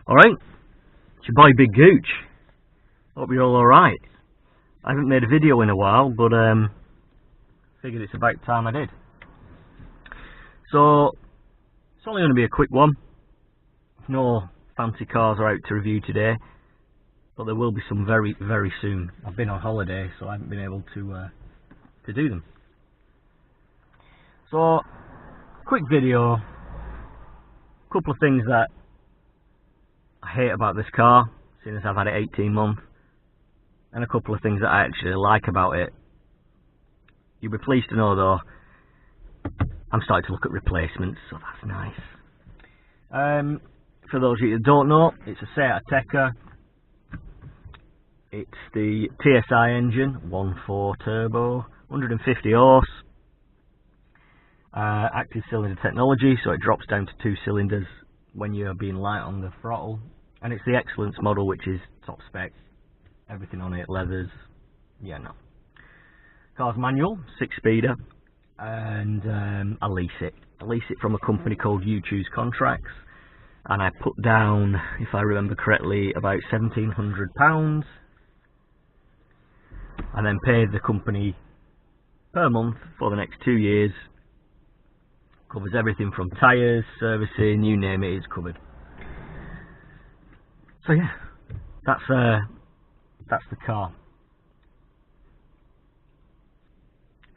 Alright, it's your boy Big Gooch. Hope you're all alright. I haven't made a video in a while, but figured it's about time I did. So, it's only going to be a quick one. No fancy cars are out to review today, but there will be some very, very soon. I've been on holiday, so I haven't been able to do them. So, quick video. Couple of things that I hate about this car, seeing as I've had it 18 months, and a couple of things that I actually like about it. You'll be pleased to know though, I'm starting to look at replacements, so that's nice. For those of you that don't know, it's a Seat Ateca. It's the TSI engine, 1.4 turbo, 150 horse, active cylinder technology, so it drops down to 2 cylinders when you're being light on the throttle, and it's the Excellence model, which is top spec, everything on it, leathers, yeah, no. Car's manual, 6-speeder, and I lease it. I lease it from a company called You Choose Contracts, and I put down, if I remember correctly, about £1,700, and then paid the company per month for the next 2 years. Covers everything from tyres, servicing, you name it, it's covered. So yeah, that's the car.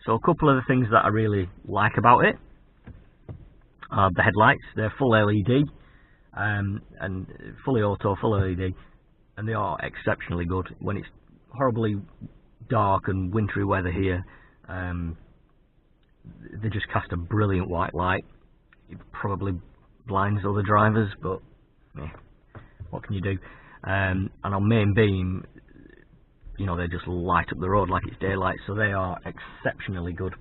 So a couple of the things that I really like about it are the headlights. They're full LED, and fully auto, full LED, and they are exceptionally good. When it's horribly dark and wintry weather here, they just cast a brilliant white light. It probably blinds other drivers, but yeah, what can you do? And on main beam, you know, they just light up the road like it's daylight, so they are exceptionally good.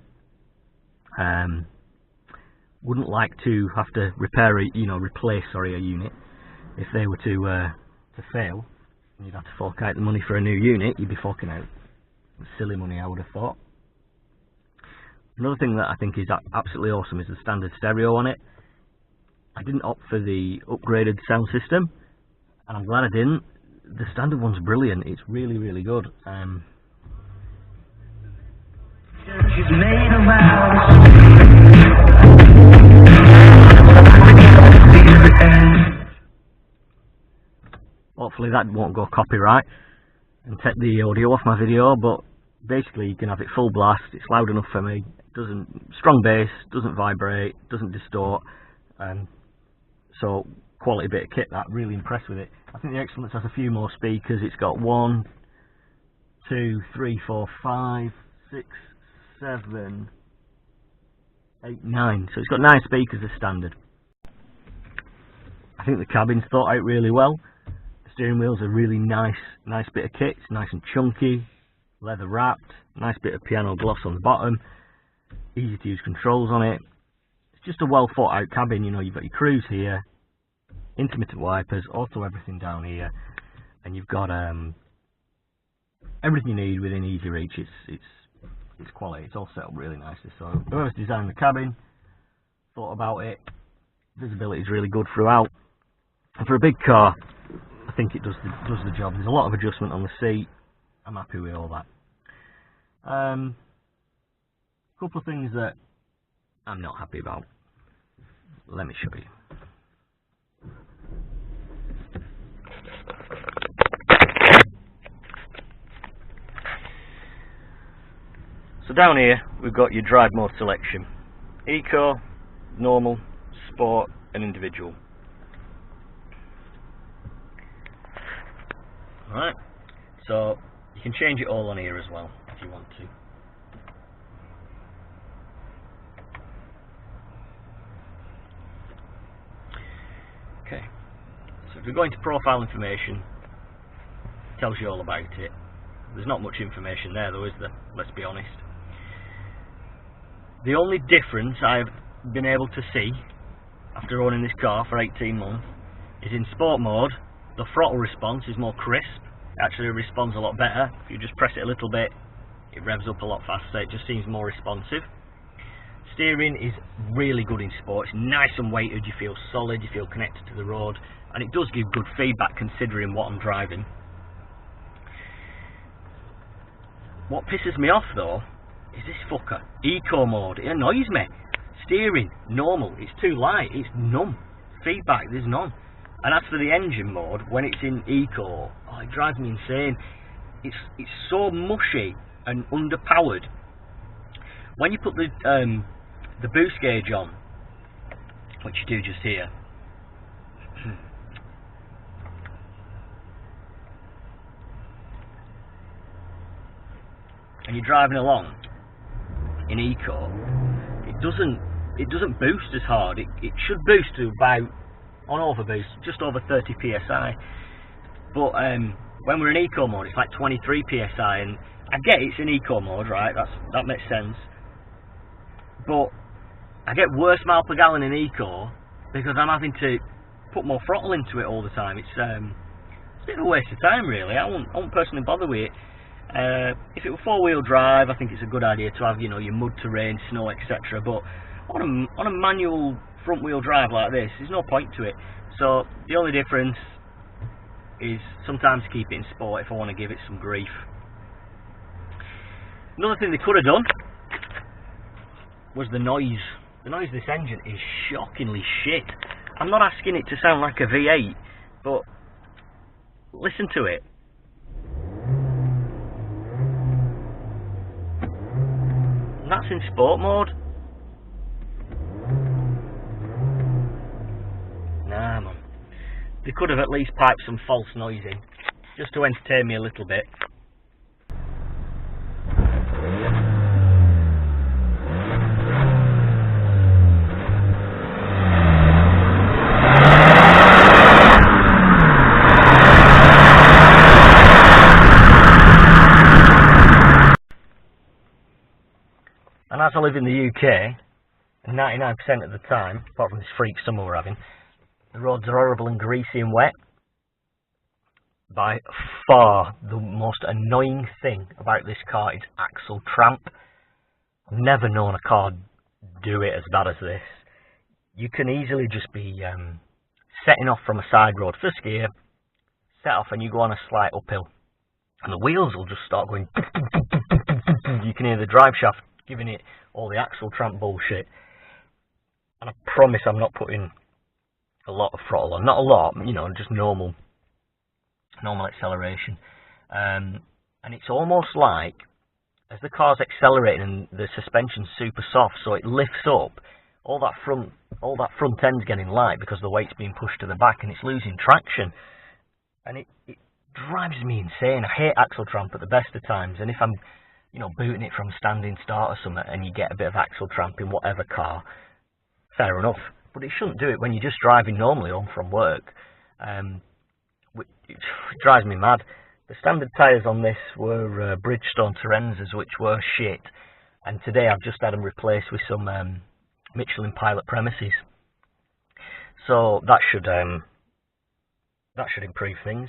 Wouldn't like to have to replace a unit. If they were to fail, and you'd have to fork out the money for a new unit, you'd be forking out silly money, I would have thought. Another thing that I think is absolutely awesome is the standard stereo on it. I didn't opt for the upgraded sound system, and I'm glad I didn't. The standard one's brilliant. It's really, really good. Hopefully that won't go copyright and take the audio off my video, but basically you can have it full blast. It's loud enough for me. Strong bass, doesn't vibrate, doesn't distort, so quality bit of kit. That, really impressed with it. I think the Excellence has a few more speakers. It's got 1, 2, 3, 4, 5, 6, 7, 8, 9. So it's got 9 speakers as standard. I think the cabin's thought out really well. The steering wheel's a really nice bit of kit. It's nice and chunky, leather wrapped, nice bit of piano gloss on the bottom, easy to use controls on it. It's just a well thought out cabin. You know, you've got your cruise here, intermittent wipers, auto everything down here, and you've got everything you need within easy reach. It's quality. It's all set up really nicely. So whoever's designed the cabin thought about it. Visibility is really good throughout, and for a big car, I think it does the job. There's a lot of adjustment on the seat. I'm happy with all that. Couple of things that I'm not happy about. Let me show you. So down here we've got your drive mode selection: Eco, Normal, Sport and Individual. Alright, so you can change it all on here as well if you want to. Okay, so if we go into profile information, it tells you all about it. There's not much information there though, is there? Let's be honest. The only difference I've been able to see after owning this car for 18 months is in sport mode, the throttle response is more crisp. It actually responds a lot better. If you just press it a little bit, it revs up a lot faster. It just seems more responsive. Steering is really good in sport. It's nice and weighted, you feel solid, you feel connected to the road, and it does give good feedback considering what I'm driving. What pisses me off though is this fucker. Eco mode, it annoys me. Steering, normal, it's too light, it's numb. Feedback, there's none. And as for the engine mode, when it's in eco, oh, it drives me insane. It's so mushy and underpowered. When you put the boost gauge on, which you do just here, and you're driving along in eco, it doesn't boost as hard. It should boost to about, on overboost, just over 30 psi. But when we're in eco mode, it's like 23 psi, and I get it's in eco mode, right? That makes sense. But I get worse mile per gallon in eco because I'm having to put more throttle into it all the time. It's a bit of a waste of time, really. I won't personally bother with it. If it were four-wheel drive, I think it's a good idea to have, you know, your mud terrain, snow, etc. But on a manual front-wheel drive like this, there's no point to it. So the only difference is sometimes keep it in sport if I want to give it some grief. Another thing they could have done was the noise. The noise of this engine is shockingly shit. I'm not asking it to sound like a V8, but listen to it. And that's in sport mode. Nah, man. They could have at least piped some false noise in, just to entertain me a little bit. And as I live in the UK, 99% of the time, apart from this freak summer we're having, the roads are horrible and greasy and wet. By far the most annoying thing about this car is axle tramp. I've never known a car do it as bad as this. You can easily just be setting off from a side road, first gear, set off and you go on a slight uphill. And the wheels will just start going. You can hear the drive shaft giving it all the axle tramp bullshit. And I promise I'm not putting a lot of throttle on. Not a lot, you know, just normal acceleration. And it's almost like, as the car's accelerating and the suspension's super soft, so it lifts up, all that front end's getting light because the weight's being pushed to the back and it's losing traction. And it drives me insane. I hate axle tramp at the best of times, and if I'm, you know, booting it from standing start or something and you get a bit of axle tramp in whatever car, fair enough. But it shouldn't do it when you're just driving normally home from work. It drives me mad. The standard tyres on this were Bridgestone Terenzas, which were shit. And today I've just had them replaced with some Michelin Pilot Premises. So that should improve things.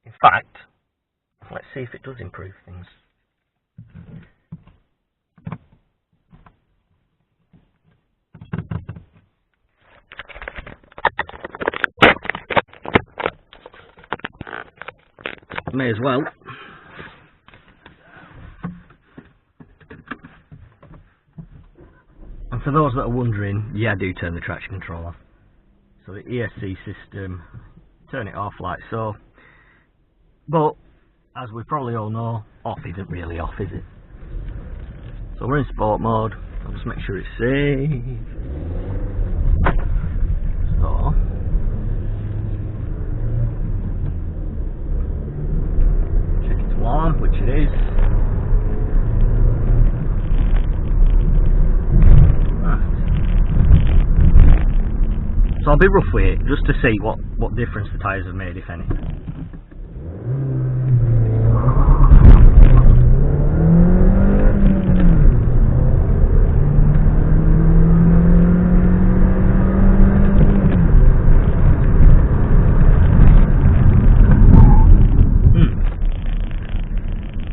In fact, let's see if it does improve things. May as well. And for those that are wondering, yeah, I do turn the traction control off. So the ESC system, turn it off like so. But, as we probably all know, off isn't really off, is it? So we're in sport mode. I'll just make sure it's safe. So, check it's warm, which it is. Right. So I'll be rough with it, just to see what difference the tyres have made, if any.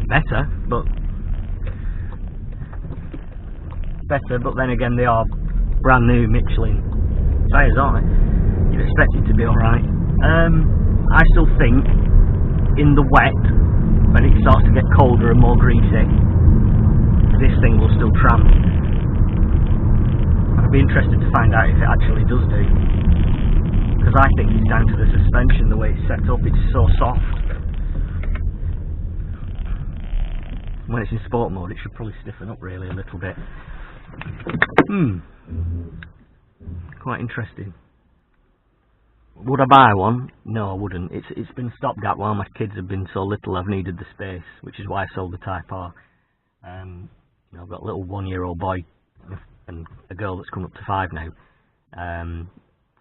Better, but better, but then again they are brand new Michelin tyres, aren't they? You'd expect it to be alright. I still think in the wet, when it starts to get colder and more greasy, this thing will still tramp. I'd be interested to find out if it actually does do, because I think it's down to the suspension, the way it's set up. It's so soft. When it's in sport mode, it should probably stiffen up really a little bit. Quite interesting. Would I buy one? No, I wouldn't. It's been stopped at while my kids have been so little. I've needed the space, which is why I sold the Type R. You know, I've got a little 1-year-old boy and a girl that's coming up to 5 now.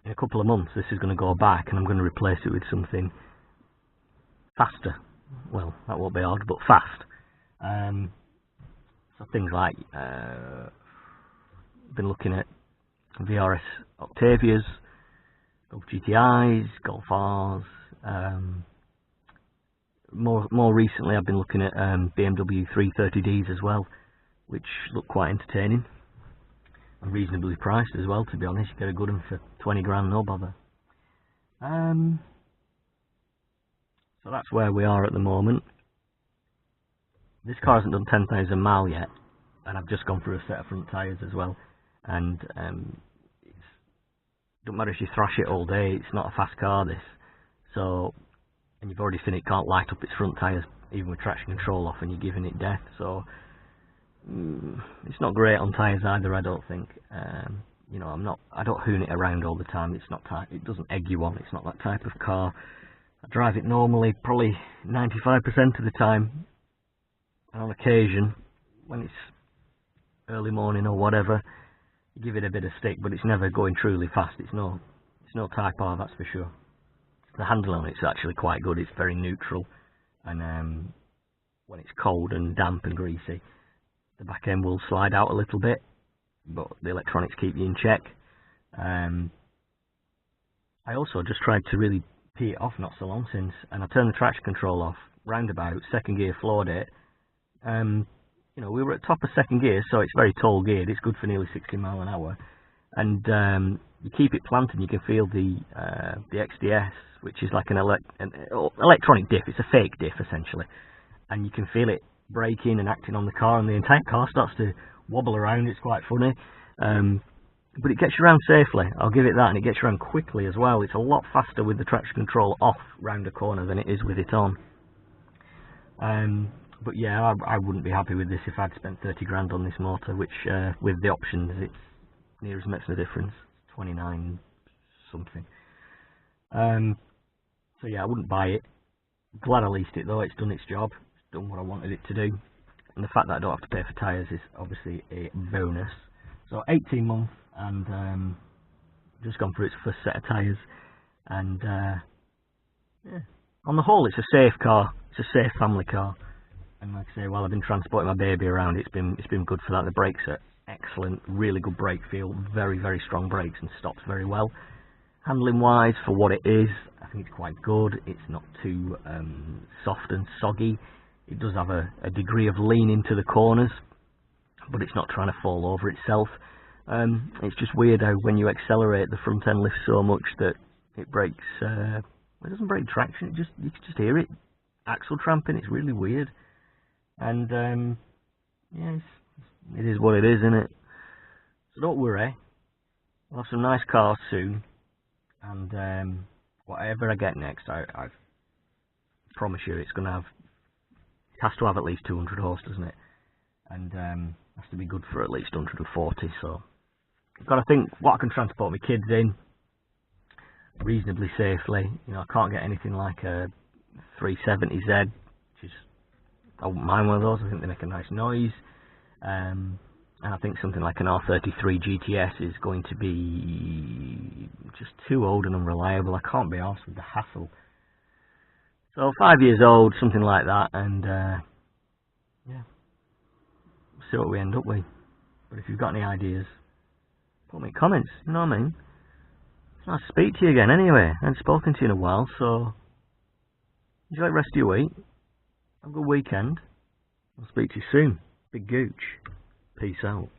In a couple of months, this is going to go back, and I'm going to replace it with something faster. Well, that won't be odd, but fast. So things like been looking at VRS Octavias, Golf GTIs, Golf Rs. More recently, I've been looking at BMW 330Ds as well, which look quite entertaining and reasonably priced as well. To be honest, you get a good one for 20 grand, no bother. So that's where we are at the moment. This car hasn't done 10,000 miles yet, and I've just gone through a set of front tyres as well. And it don't matter if you thrash it all day, it's not a fast car, this. So, and you've already seen it can't light up its front tyres even with traction control off, and you're giving it death. So it's not great on tyres either, I don't think. You know, I don't hoon it around all the time. It's not it doesn't egg you on. It's not that type of car. I drive it normally, probably 95% of the time. And on occasion, when it's early morning or whatever, you give it a bit of stick, but it's never going truly fast. It's no Type R, that's for sure. The handling on it's actually quite good. It's very neutral, and when it's cold and damp and greasy, the back end will slide out a little bit, but the electronics keep you in check. I also just tried to really tee it off not so long since, and I turned the traction control off, roundabout, second gear, floored it. You know, we were at top of second gear, so it's very tall geared. It's good for nearly 60 miles an hour, and you keep it planted, and you can feel the XDS, which is like an electronic diff. It's a fake diff essentially, and you can feel it braking and acting on the car, and the entire car starts to wobble around. It's quite funny, but it gets you around safely. I'll give it that, and it gets you around quickly as well. It's a lot faster with the traction control off round a corner than it is with it on. But yeah, I wouldn't be happy with this if I'd spent 30 grand on this motor, which with the options, it's near as makes no difference, 29 something. So yeah, I wouldn't buy it. Glad I leased it though. It's done its job. It's done what I wanted it to do, and the fact that I don't have to pay for tyres is obviously a bonus. So 18 months, and just gone through its first set of tyres, and yeah, on the whole, it's a safe car. It's a safe family car. And like I say, while I've been transporting my baby around, it's been good for that. The brakes are excellent, really good brake feel, very, very strong brakes, and stops very well. Handling wise, for what it is, I think it's quite good. It's not too soft and soggy. It does have a degree of lean into the corners, but it's not trying to fall over itself. It's just weird how when you accelerate, the front end lifts so much that it brakes. It doesn't brake traction. You can just hear it axle tramping. It's really weird. And yeah, it is what it is, isn't it? So don't worry, we'll have some nice cars soon, and whatever I get next, I promise you, it has to have at least 200 horse, doesn't it? And has to be good for at least 140. So I've got to think what I can transport my kids in reasonably safely. You know, I can't get anything like a 370Z, which is, I wouldn't mind one of those. I think they make a nice noise. And I think something like an R33 GTS is going to be just too old and unreliable. I can't be arsed with the hassle. So 5 years old, something like that, and yeah, we'll see what we end up with. But if you've got any ideas, put me in comments, you know what I mean? It's nice to speak to you again anyway. I haven't spoken to you in a while, so enjoy the rest of your week. Have a good weekend. I'll speak to you soon. Big Gooch. Peace out.